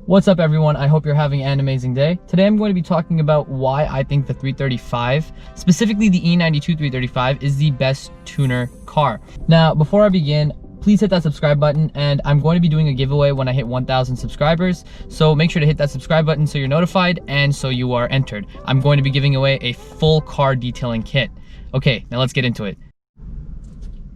What's up everyone, I hope you're having an amazing day. Today I'm going to be talking about why I think the 335, specifically the E92 335, is the best tuner car. Now, before I begin, please hit that subscribe button, and I'm going to be doing a giveaway when I hit 1,000 subscribers. So make sure to hit that subscribe button so you're notified and so you are entered. I'm going to be giving away a full car detailing kit. Okay, now let's get into it.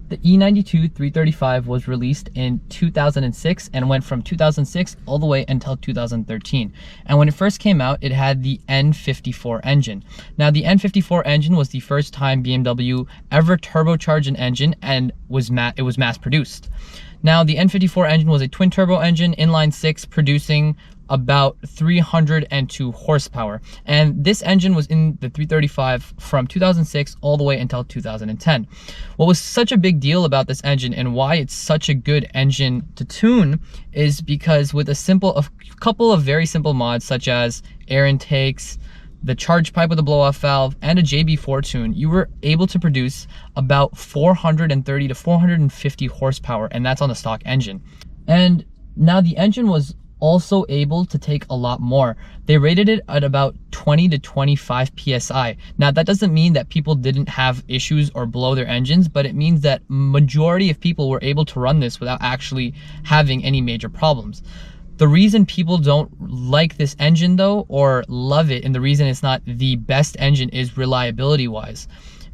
The E92 335 was released in 2006 and went from 2006 all the way until 2013. And when it first came out, it had the N54 engine. Now, the N54 engine was the first time BMW ever turbocharged an engine, and it was mass produced. Now, the N54 engine was a twin turbo engine, inline six, producing about 302 horsepower. And this engine was in the 335 from 2006 all the way until 2010. What was such a big deal about this engine and why it's such a good engine to tune is because with a couple of very simple mods, such as air intakes, the charge pipe with a blow-off valve, and a JB4 tune, you were able to produce about 430 to 450 horsepower, and that's on the stock engine. And now the engine was also able to take a lot more. They rated it at about 20 to 25 PSI. Now, that doesn't mean that people didn't have issues or blow their engines, but it means that majority of people were able to run this without actually having any major problems. The reason people don't like this engine though, or love it, and the reason it's not the best engine, is reliability wise.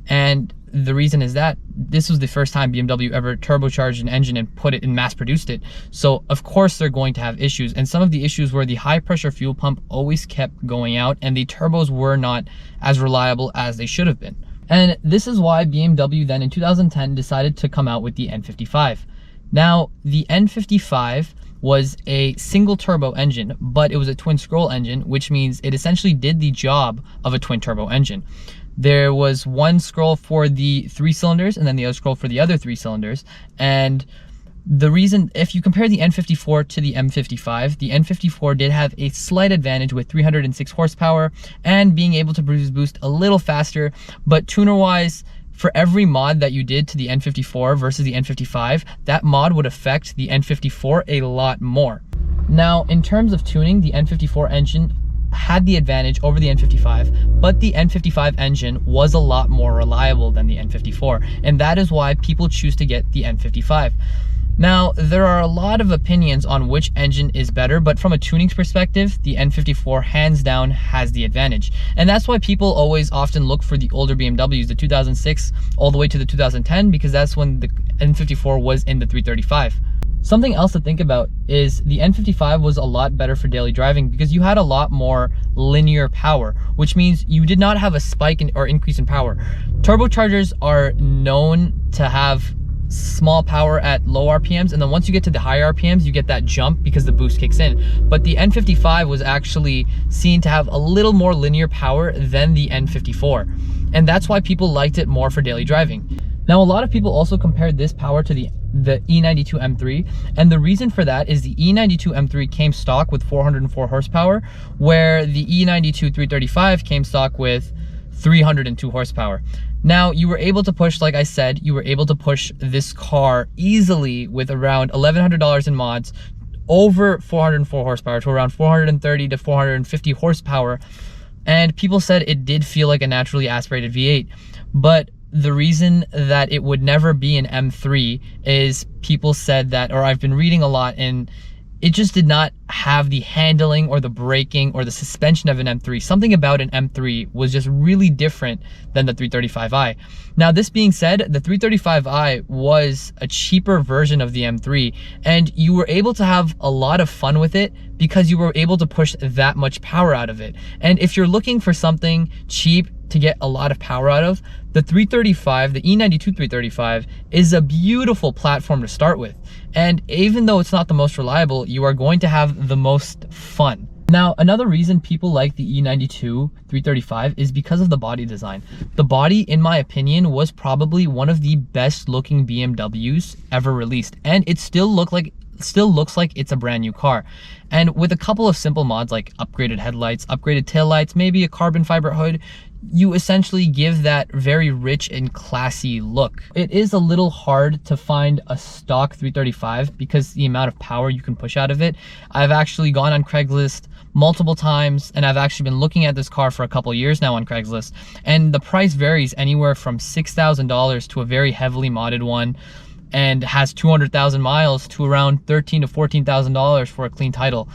And the reason is that this was the first time BMW ever turbocharged an engine and put it and mass produced it. So of course they're going to have issues. And some of the issues were the high pressure fuel pump always kept going out, and the turbos were not as reliable as they should have been. And this is why BMW then in 2010 decided to come out with the N55. Now, the N55 was a single turbo engine, but it was a twin scroll engine, which means it essentially did the job of a twin turbo engine. There was one scroll for the 3 cylinders and then the other scroll for the other 3 cylinders. And the reason, if you compare the N54 to the M55, the N54 did have a slight advantage with 306 horsepower and being able to produce boost a little faster, but tuner wise, for every mod that you did to the N54 versus the N55, that mod would affect the N54 a lot more. Now, in terms of tuning, the N54 engine had the advantage over the N55, but the N55 engine was a lot more reliable than the N54, and that is why people choose to get the N55. Now, there are a lot of opinions on which engine is better, but from a tuning perspective, the N54 hands down has the advantage. And that's why people always often look for the older BMWs, the 2006 all the way to the 2010, because that's when the N54 was in the 335. Something else to think about is the N55 was a lot better for daily driving because you had a lot more linear power, which means you did not have a spike or increase in power. Turbochargers are known to have small power at low RPMs, and then once you get to the high RPMs, you get that jump because the boost kicks in. But the N55 was actually seen to have a little more linear power than the N54, and that's why people liked it more for daily driving. Now, a lot of people also compared this power to the E92 M3, and the reason for that is the E92 M3 came stock with 404 horsepower, where the E92 335 came stock with 302 horsepower. Now, you were able to push, like I said, you were able to push this car easily with around $1,100 in mods over 404 horsepower to around 430 to 450 horsepower. And people said it did feel like a naturally aspirated V8. But the reason that it would never be an M3 is people said that, or I've been reading a lot, and it just did not have the handling or the braking or the suspension of an M3. Something about an M3 was just really different than the 335i. Now, this being said, the 335i was a cheaper version of the M3, and you were able to have a lot of fun with it because you were able to push that much power out of it. And if you're looking for something cheap to get a lot of power out of, the 335, the E92 335, is a beautiful platform to start with. And even though it's not the most reliable, you are going to have the most fun. Now, another reason people like the E92 335 is because of the body design. The body, in my opinion, was probably one of the best looking BMWs ever released, and it still looks like it's a brand new car. And with a couple of simple mods like upgraded headlights, upgraded taillights, maybe a carbon fiber hood, you essentially give that very rich and classy look. It is a little hard to find a stock 335 because the amount of power you can push out of it. I've actually gone on Craigslist multiple times, and I've actually been looking at this car for a couple years now on Craigslist, and the price varies anywhere from $6,000 to a very heavily modded one and has 200,000 miles to around $13,000 to $14,000 for a clean title.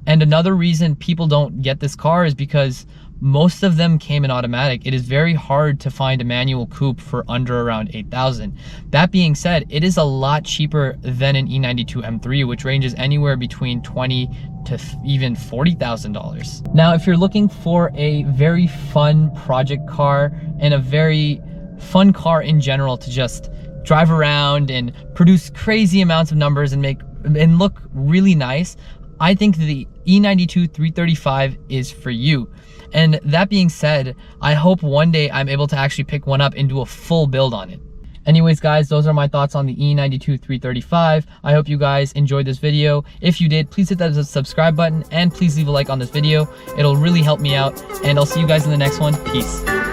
And another reason people don't get this car is because most of them came in automatic. It is very hard to find a manual coupe for under around $8,000. That being said, it is a lot cheaper than an E92 M3, which ranges anywhere between $20,000 to even $40,000. Now, if you're looking for a very fun project car and a very fun car in general to just drive around and produce crazy amounts of numbers and look really nice, I think the E92 335 is for you. And that being said, I hope one day I'm able to actually pick one up and do a full build on it. Anyways, guys, those are my thoughts on the E92 335. I hope you guys enjoyed this video. If you did, please hit that subscribe button and please leave a like on this video. It'll really help me out, and I'll see you guys in the next one. Peace.